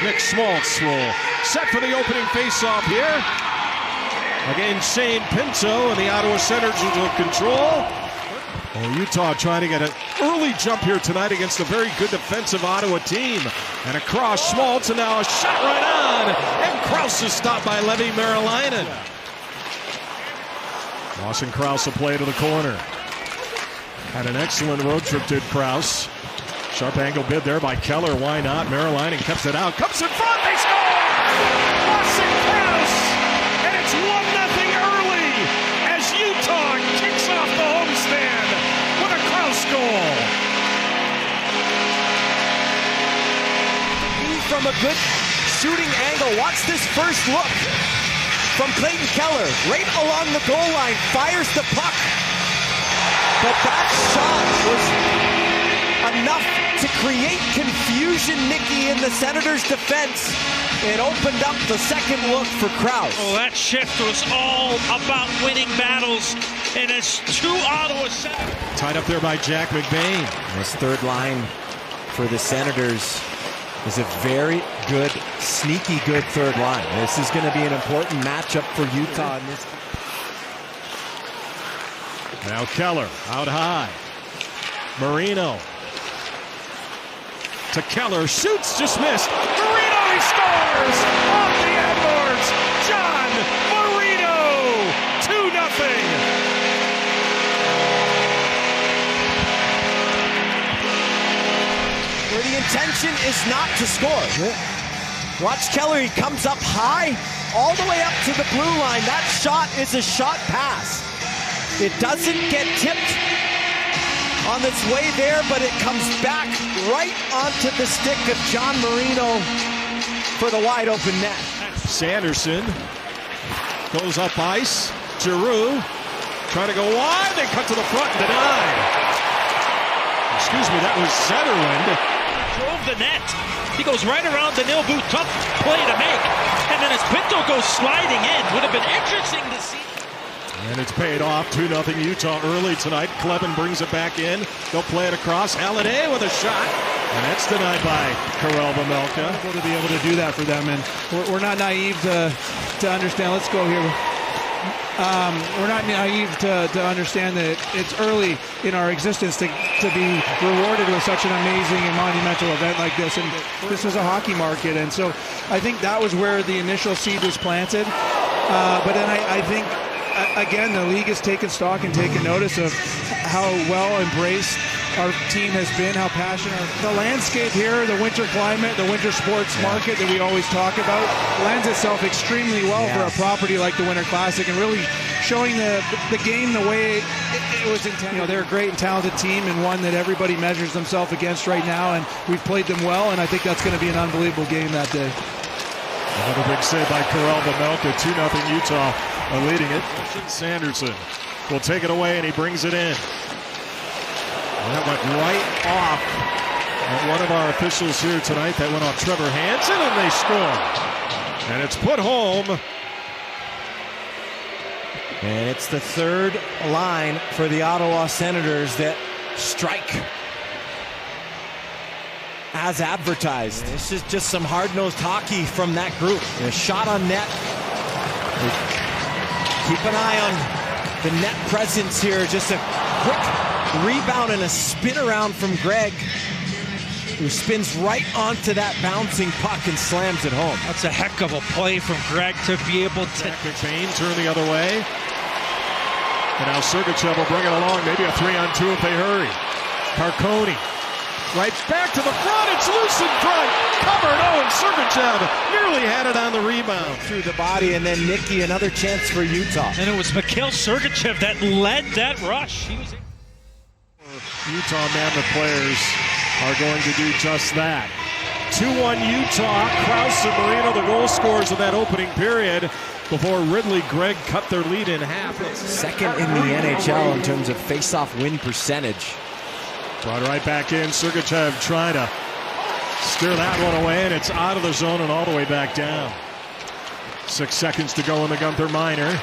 Nick Schmaltz will set for the opening faceoff here. Again, Shane Pinto and the Ottawa Senators will control. Well, Utah trying to get an early jump here tonight against a very good defensive Ottawa team. And across Schmaltz, and now a shot right on. And Krause is stopped by Levi Meriläinen. Lawson Krause will play to the corner. Had an excellent road trip, did Krause. Sharp angle bid there by Keller. Why not? Meriläinen cuts it out. Comes in front. They score! Lawson Krause! And it's 1-0 early as Utah kicks off the homestand with a Krause goal. From a good shooting angle. Watch this first look from Clayton Keller. Right along the goal line. Fires the puck. But that shot was enough to create confusion, Nicky, in the Senators' defense. It opened up the second look for Krause. Oh, that shift was all about winning battles, and it's 2 Ottawa Senators. Tied up there by Jack McBain. This third line for the Senators is a very good, sneaky good third line. This is going to be an important matchup for Utah in this. Now Keller out high. Marino to Keller, shoots, just missed. Marino, he scores! Off the Edwards! John Marino! 2-0! Where the intention is not to score. Watch Keller, he comes up high, all the way up to the blue line. That shot is a shot pass. It doesn't get tipped on its way there, but it comes back right onto the stick of John Marino for the wide open net. Sanderson goes up ice. Giroux trying to go wide. They cut to the front and denied. Excuse me, that was Zetterlund. Drove the net. He goes right around the nil boot. Tough play to make. And then as Pinto goes sliding in, would have been interesting to see. And it's paid off. 2-0 Utah early tonight. Klevin brings it back in. They'll play it across. Halliday with a shot. And that's denied by Karel Vejmelka. To be able to do that for them. And we're not naive to understand. Let's go here. We're not naive to understand that it's early in our existence to be rewarded with such an amazing and monumental event like this. And this is a hockey market. And so I think that was where the initial seed was planted. But then I think, again, the league has taken stock and taken notice of how well embraced our team has been, how passionate. The landscape here, the winter climate, the winter sports market that we always talk about lends itself extremely well for a property like the Winter Classic and really showing the game the way it was intended. You know, they're a great and talented team and one that everybody measures themselves against right now, and we've played them well, and I think that's going to be an unbelievable game that day. Another big save by Karel Vejmelka. 2-0 Utah leading it. Sanderson will take it away, and he brings it in. And that went right off one of our officials here tonight. That went off Trevor Hansen, and they score. And it's put home. And it's the third line for the Ottawa Senators that strike as advertised. This is just some hard-nosed hockey from that group. A shot on net. Keep an eye on the net presence here. Just a quick rebound and a spin around from Greg, who spins right onto that bouncing puck and slams it home. That's a heck of a play from Greg to be able to... McBain turn the other way. And now Sergachev will bring it along. Maybe a 3-on-2 if they hurry. Carconi right back to the front. It's loose in front. Covered. Oh, and Sergachev nearly had it on the rebound. Through the body, and then Nicky, another chance for Utah. And it was Mikhail Sergachev that led that rush. He was... Utah Mammoth players are going to do just that. 2-1 Utah. Krause and Marino, the goal scorers of that opening period, before Ridley Gregg cut their lead in half. Second in the NHL in terms of face-off win percentage. Brought right back in. Sergachev trying to steer that one away, and it's out of the zone and all the way back down. 6 seconds to go in the Gunther Minor.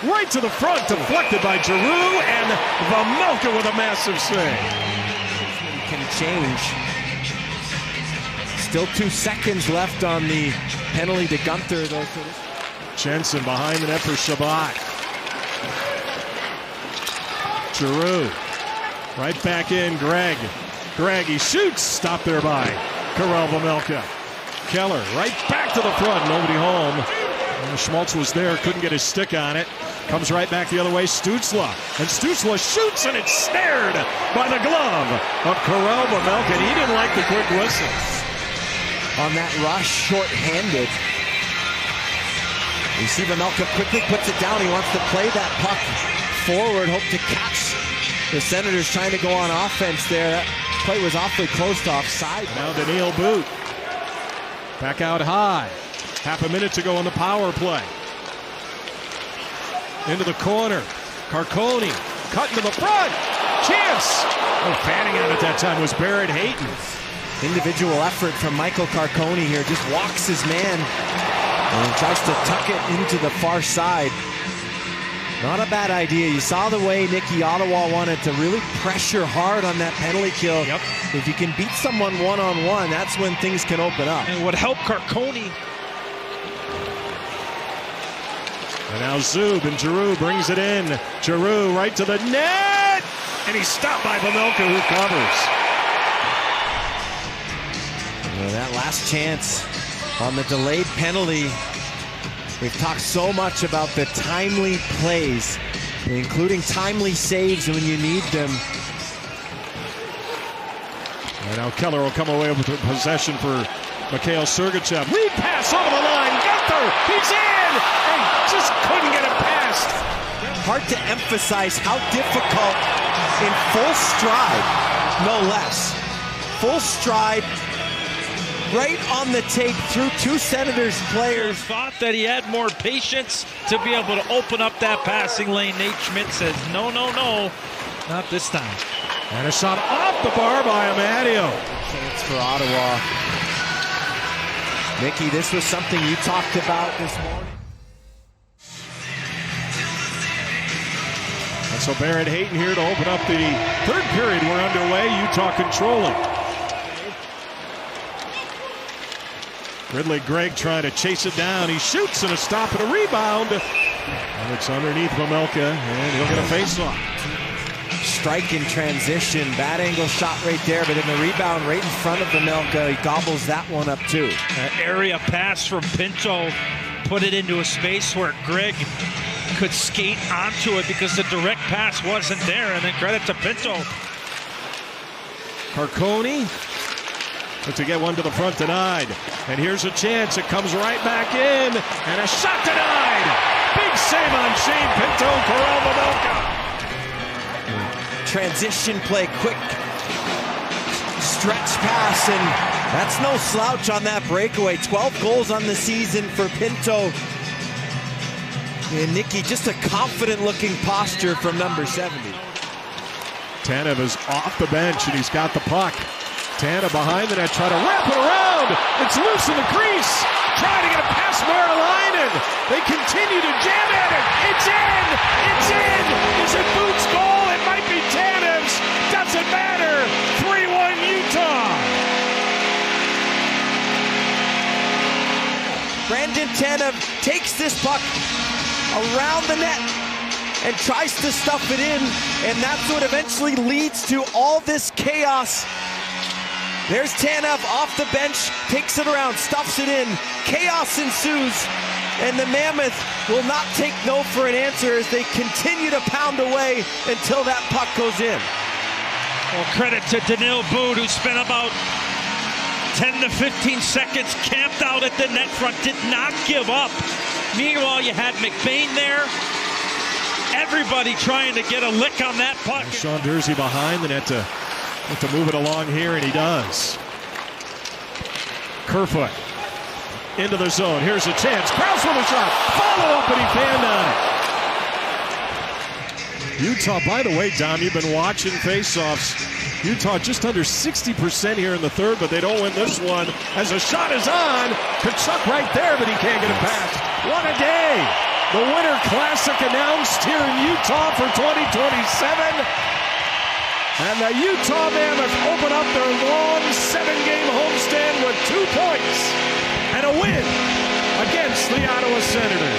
Right to the front, deflected by Giroux, and Vejmelka with a massive save. Can change. Still 2 seconds left on the penalty to Gunther, though. Jensen behind the net for Shabbat. Giroux. Right back in, Greg. He shoots. Stopped there by Karel Vejmelka. Keller right back to the front. Nobody home. And Schmaltz was there. Couldn't get his stick on it. Comes right back the other way. Stützle. And Stützle shoots, and it's snared by the glove of Karel Vejmelka. And he didn't like the quick whistle. On that rush, short-handed. You see Vejmelka quickly puts it down. He wants to play that puck forward. Hope to catch the Senators trying to go on offense there. That play was awfully close to offside. Now Daniil Boot. Back out high. Half a minute to go on the power play. Into the corner. Carconi cut into the front. Chance. Oh, fanning out at that time was Barrett Hayton. Individual effort from Michael Carconi here. Just walks his man and tries to tuck it into the far side. Not a bad idea. You saw the way Nicky Ottawa wanted to really pressure hard on that penalty kill. Yep. If you can beat someone one-on-one, that's when things can open up. And would help Carconi. And now Zub, and Giroux brings it in. Giroux right to the net. And he's stopped by Vejmelka, who covers. Well, that last chance on the delayed penalty. We've talked so much about the timely plays, including timely saves when you need them. And now Keller will come away with the possession for Mikhail Sergachev. Lead pass over the line. Gunther, he's in! And just couldn't get it past. Hard to emphasize how difficult in full stride, no less. Full stride, right on the tape through 2 Senators players. Thought that he had more patience to be able to open up that passing lane. Nate Schmidt says, no, not this time. And a shot off the bar by Amadio. Chance for Ottawa. Nicky, this was something you talked about this morning. And so Barrett Hayton here to open up the third period. We're underway. Utah controlling. Ridley Gregg trying to chase it down. He shoots and a stop and a rebound. And it's underneath Vejmelka, and he'll get a face-off. Strike in transition. Bad angle shot right there, but in the rebound right in front of Vejmelka, he gobbles that one up too. An area pass from Pinto put it into a space where Gregg could skate onto it because the direct pass wasn't there, and then credit to Pinto. Carconi to get one to the front, denied. And here's a chance. It comes right back in. And a shot denied. Big save on Shane Pinto. Karel Vejmelka. Transition play, quick stretch pass, and that's no slouch on that breakaway. 12 goals on the season for Pinto. And Nicky, just a confident-looking posture from number 70. Tanev is off the bench, and he's got the puck. Tanev behind the net, try to wrap it around. It's loose in the crease. Trying to get it past Merrilainen. They continue to jam at it. It's in! It's in! Is it Boots' goal? It might be Tanev's. Doesn't matter. 3-1 Utah. Brandon Tanev takes this puck around the net and tries to stuff it in, and that's what eventually leads to all this chaos. There's Tanev off the bench, takes it around, stuffs it in. Chaos ensues, and the Mammoth will not take no for an answer as they continue to pound away until that puck goes in. Well, credit to Daniil Boot, who spent about 10 to 15 seconds camped out at the net front, did not give up. Meanwhile, you had McBain there. Everybody trying to get a lick on that puck. Sean Dursey behind the net to move it along here, and he does. Kerfoot into the zone. Here's a chance. Krause with a shot. Follow up, and he fanned on it. Utah, by the way, Dom, you've been watching faceoffs. Utah just under 60% here in the third, but they don't win this one. As a shot is on, Kachuk right there, but he can't get it past. What a day! The Winter Classic announced here in Utah for 2027. And the Utah Mammoth open up their long 7-game homestand with 2 the Ottawa Senators.